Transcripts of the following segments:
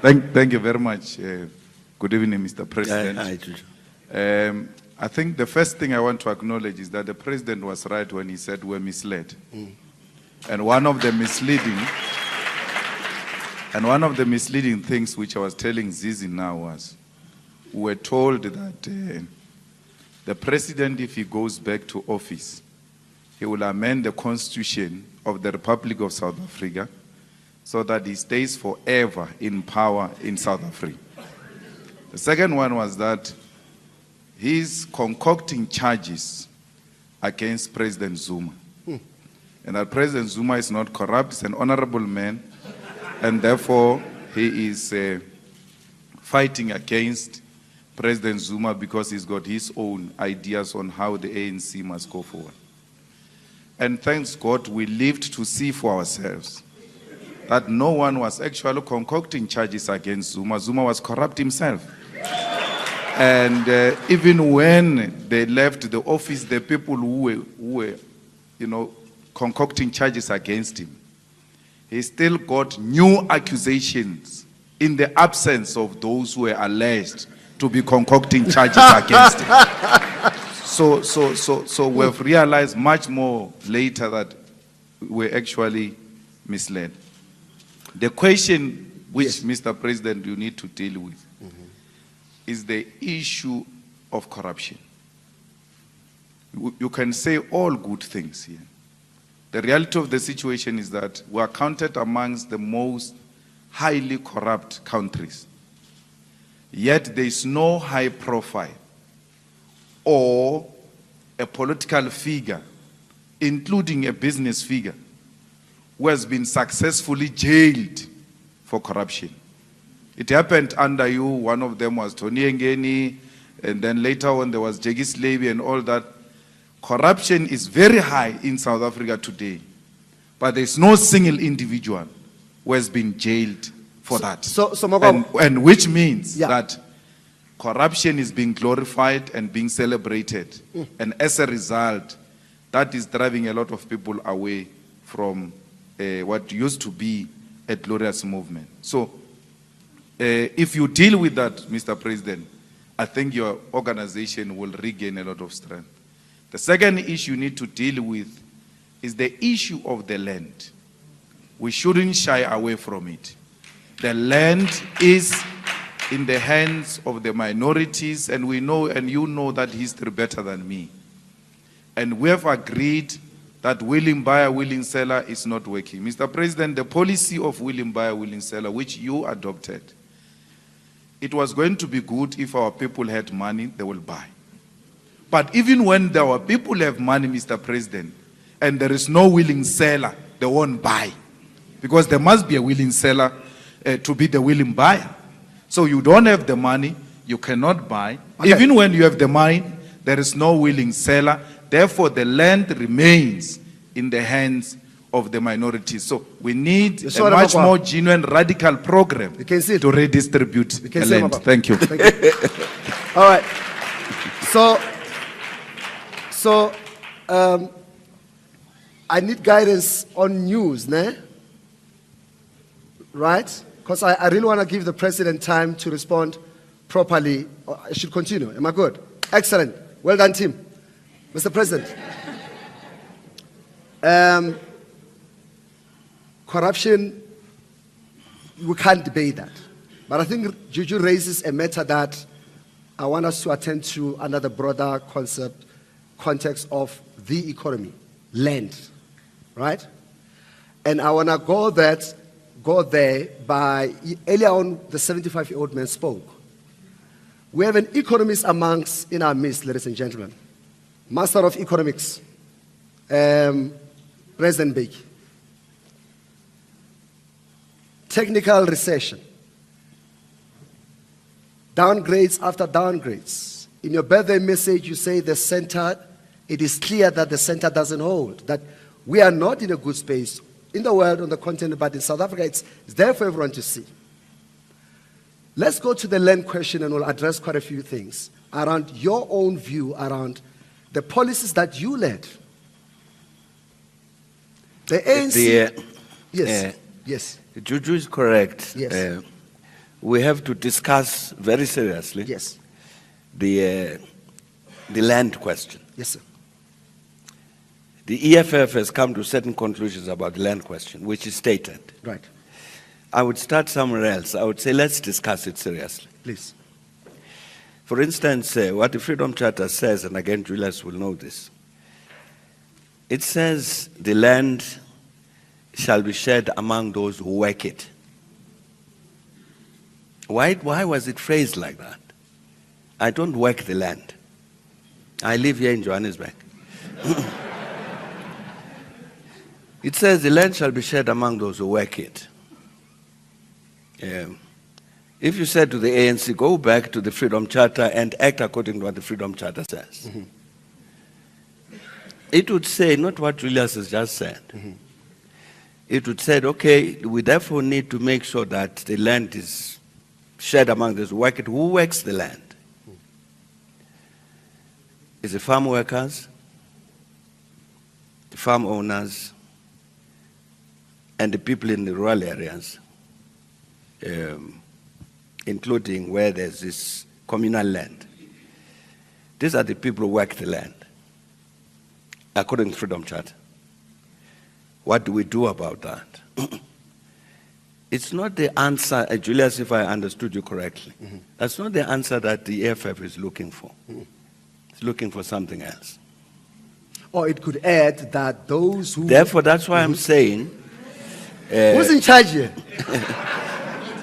Thank you very much. Good evening, Mr. President. I think the first thing I want to acknowledge is that the President was right when he said we're misled. And one of the misleading things which I was telling Zizi now was, we were told that the President, if he goes back to office, he will amend the Constitution of the Republic of South Africa so that he stays forever in power in South Africa. The second one was that he's concocting charges against President Zuma. And that President Zuma is not corrupt, he's an honorable man, and therefore he is fighting against President Zuma because he's got his own ideas on how the ANC must go forward. And thanks God, we lived to see for ourselves that no one was actually concocting charges against Zuma. Zuma was corrupt himself. And even when they left the office, the people who were concocting charges against him, he still got new accusations in the absence of those who were alleged to be concocting charges against him. So we've realized much more later that we're actually misled. The question which, Mr. President, you need to deal with is the issue of corruption. You can say all good things here. The reality of the situation is that we are counted amongst the most highly corrupt countries. Yet there is no high profile or a political figure, including a business figure, who has been successfully jailed for corruption. It happened under you. One of them was Tony Ngeni, and then later on there was Jegis Levy and all that. Corruption is very high in South Africa today, but there's no single individual who has been jailed for that. And which means that corruption is being glorified and being celebrated. And as a result, that is driving a lot of people away from what used to be a glorious movement. So if you deal with that, Mr. President, I think your organization will regain a lot of strength. The second issue you need to deal with is the issue of the land. We shouldn't shy away from it. The land is in the hands of the minorities, and we know, and you know that history better than me. And we have agreed that willing buyer, willing seller is not working. Mr. President, the policy of willing buyer, willing seller, which you adopted, it was going to be good if our people had money, they will buy. But even when our people have money, Mr. President, and there is no willing seller, they won't buy. Because there must be a willing seller to be the willing buyer. So you don't have the money, you cannot buy. Okay. Even when you have the money, there is no willing seller. Therefore, the land remains in the hands of the minorities. So we need a much more genuine, radical program to redistribute the land. Thank you. Thank you. All right. So I need guidance on news, né? Right? Because I really want to give the President time to respond properly. I should continue. Am I good? Excellent. Well done, team. Mr. President. Corruption, we can't debate that. But I think Juju raises a matter that I want us to attend to under the broader context of the economy, land, right? And I want to go there by, earlier on, the 75-year-old man spoke. We have an economist in our midst, ladies and gentlemen. Master of Economics, President Mbeki. Technical recession. Downgrades after downgrades. In your birthday message, you say the center, it is clear that the center doesn't hold, that we are not in a good space in the world, on the continent, but in South Africa, it's there for everyone to see. Let's go to the land question, and we'll address quite a few things around your own view around the policies that you led. The ANC. Yes. Juju is correct. Yes. We have to discuss very seriously Yes. the land question. Yes, sir. The EFF has come to certain conclusions about the land question, which is stated. Right. I would start somewhere else. I would say let's discuss it seriously. Please. For instance, what the Freedom Charter says, and again Julius will know this, it says the land shall be shared among those who work it. Why was it phrased like that? I don't work the land. I live here in Johannesburg. It says the land shall be shared among those who work it. If you said to the ANC, go back to the Freedom Charter and act according to what the Freedom Charter says, it would say, not what Julius has just said, it would say, okay, we therefore need to make sure that the land is shared among those who work it. Who works the land? Is it farm workers, the farm owners, and the people in the rural areas, including where there's this communal land? These are the people who work the land, according to Freedom Charter. What do we do about that? It's not the answer, Julius, if I understood you correctly, that's not the answer that the EFF is looking for. It's looking for something else. Or it could add that those who... Therefore, that's why I'm saying... Who's in charge here?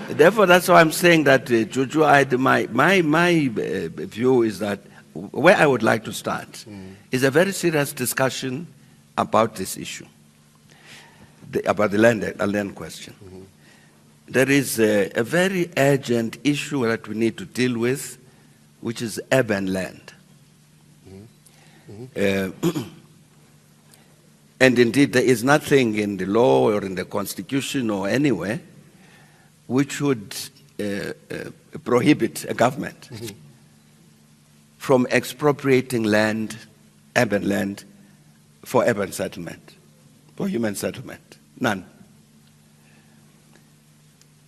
Therefore, that's why I'm saying that, Juju, my view is that where I would like to start is a very serious discussion about this issue, about the land question. There is a very urgent issue that we need to deal with, which is urban land. And indeed, there is nothing in the law or in the Constitution or anywhere which would prohibit a government from expropriating land, urban land, for urban settlement, for human settlement. None.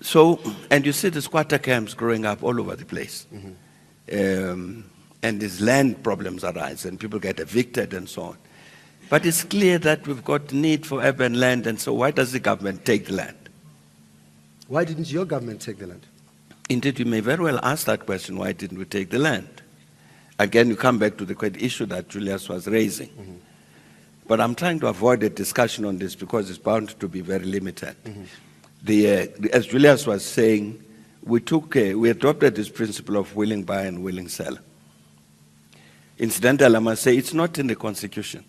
So, and you see the squatter camps growing up all over the place. And these land problems arise and people get evicted and so on. But it's clear that we've got need for urban land, and so why does the government take the land? Why didn't your government take the land? Indeed, you may very well ask that question, why didn't we take the land? Again, you come back to the issue that Julius was raising. But I'm trying to avoid a discussion on this because it's bound to be very limited. As Julius was saying, we adopted this principle of willing buyer and willing seller. Incidentally, I must say, it's not in the Constitution.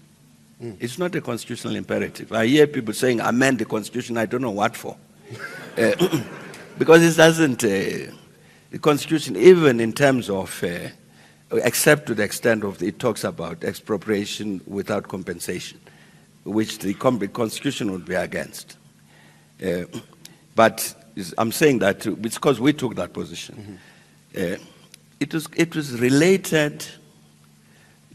It's not a constitutional imperative. I hear people saying, amend the Constitution, I don't know what for. Because it doesn't, the Constitution, even in terms of, except to the extent of, it talks about expropriation without compensation, which the Constitution would be against. But I'm saying that because we took that position. It was related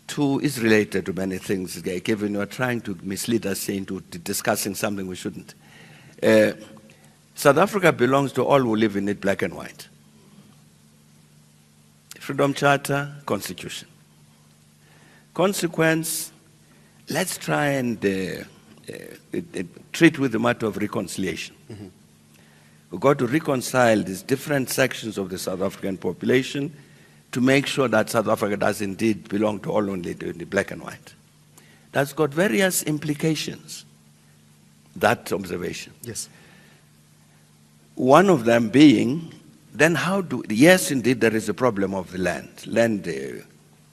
to, is related to many things, given you are trying to mislead us into discussing something we shouldn't. South Africa belongs to all who live in it, black and white. Freedom Charter, Constitution. Consequence, let's try and treat with the matter of reconciliation. We've got to reconcile these different sections of the South African population to make sure that South Africa does indeed belong to all only in the black and white. That's got various implications, that observation. Yes. One of them being, then how do, yes, indeed, there is a problem of the land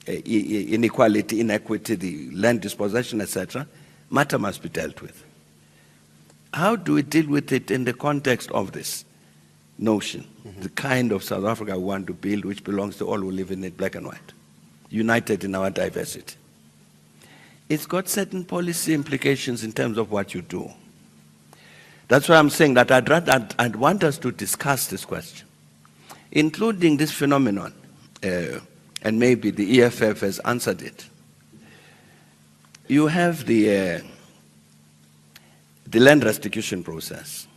inequality, inequity, the land dispossession, etc. Matter must be dealt with. How do we deal with it in the context of this notion, the kind of South Africa we want to build, which belongs to all who live in it, black and white, united in our diversity? It's got certain policy implications in terms of what you do. That's why I'm saying that I'd want us to discuss this question, including this phenomenon, and maybe the EFF has answered it. You have the land restitution process.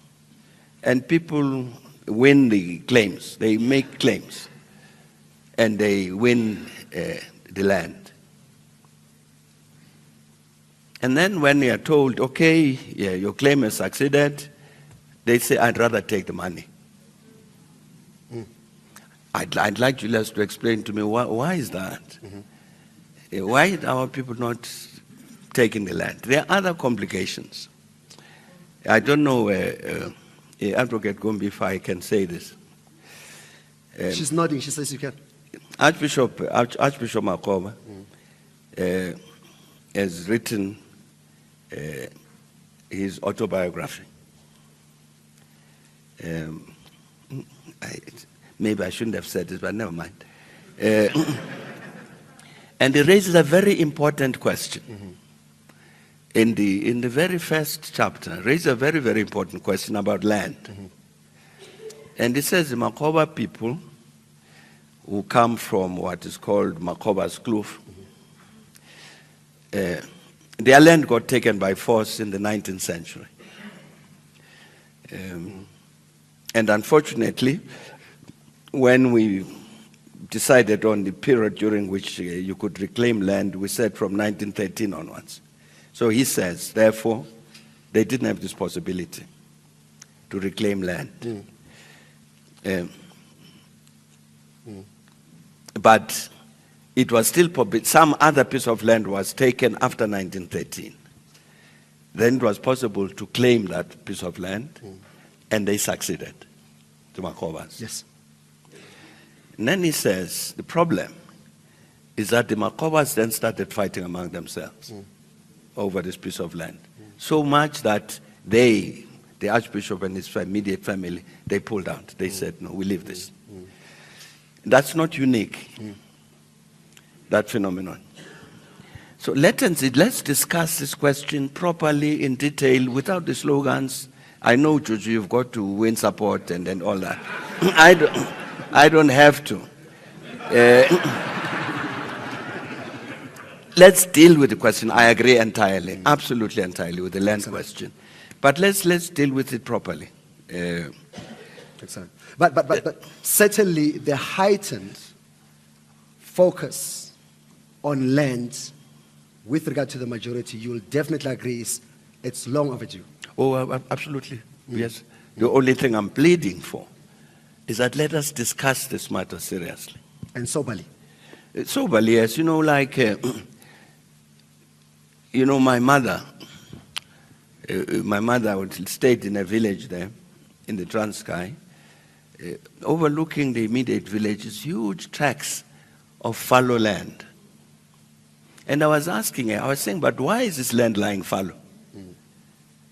And people win the claims. They make claims. And they win the land. And then when they are told, okay, yeah, your claim has succeeded, they say, I'd rather take the money. I'd like Julius to explain to me why is that? Why are our people not taking the land? There are other complications. I don't know, Advocate Gombi, if I can say this. She's nodding. She says you can. Archbishop Makoma has written his autobiography. Maybe I shouldn't have said this, but never mind. And he raises a very important question. In the very first chapter, raises a very, very important question about land. And he says the Makoba people who come from what is called Makoba's Kloof, their land got taken by force in the 19th century. And unfortunately, when we decided on the period during which you could reclaim land, we said from 1913 onwards. So he says, therefore, they didn't have this possibility to reclaim land. But it was still, some other piece of land was taken after 1913. Then it was possible to claim that piece of land, and they succeeded, the Makobas. Yes. And then he says, the problem is that the Makobas then started fighting among themselves over this piece of land. So much that they, the Archbishop and his immediate family, they pulled out. They said, no, we leave this. That's not unique, that phenomenon. So let's discuss this question properly, in detail, without the slogans. I know, Juju, you've got to win support and all that. I don't have to. Let's deal with the question. I agree entirely, absolutely entirely with the land question. But let's deal with it properly. Excellent. But certainly the heightened focus on land with regard to the majority, you will definitely agree it's long overdue. Oh, absolutely. Yes. The only thing I'm pleading for is that let us discuss this matter seriously. And soberly. Soberly, yes. You know, like, you know, my mother stayed in a village there in the Transkei. Overlooking the immediate village is huge tracts of fallow land. And I was asking her, I was saying, but why is this land lying fallow?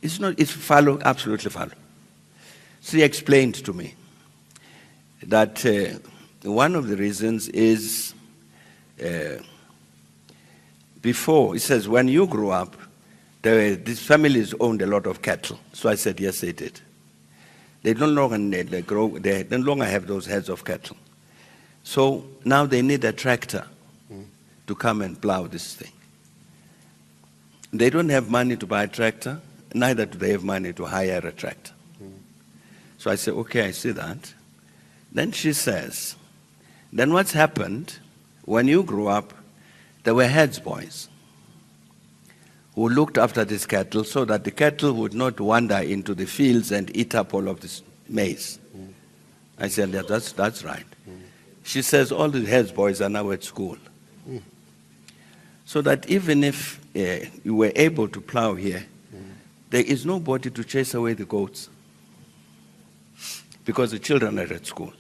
It's fallow, absolutely fallow. She explained to me that one of the reasons is before, he says, when you grew up, these families owned a lot of cattle. So I said, yes, they did. They no longer have those heads of cattle. So now they need a tractor to come and plow this thing. They don't have money to buy a tractor, neither do they have money to hire a tractor. So I said, okay, I see that. Then she says, then what's happened, when you grew up, there were heads boys who looked after this cattle so that the cattle would not wander into the fields and eat up all of this maize. I said, yeah, that's right. She says, all the heads boys are now at school. So that even if you were able to plow here, there is nobody to chase away the goats because the children are at school.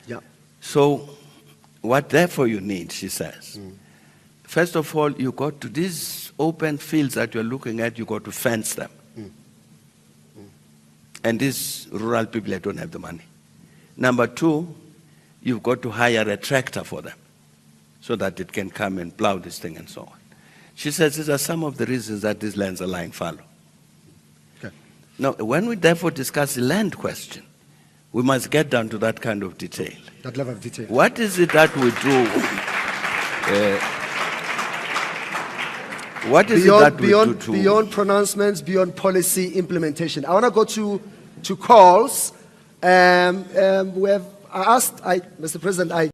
Yeah. So what therefore you need, she says, first of all, you got to these open fields that you're looking at, you got to fence them. And these rural people, they don't have the money. Number two, you've got to hire a tractor for them so that it can come and plow this thing and so on. She says these are some of the reasons that these lands are lying fallow. Okay. Now, when we therefore discuss the land question, we must get down to that kind of detail. That level of detail. What is it that we do? What is it that we do to... Beyond pronouncements, beyond policy implementation. I want to go to to calls. Mr. President,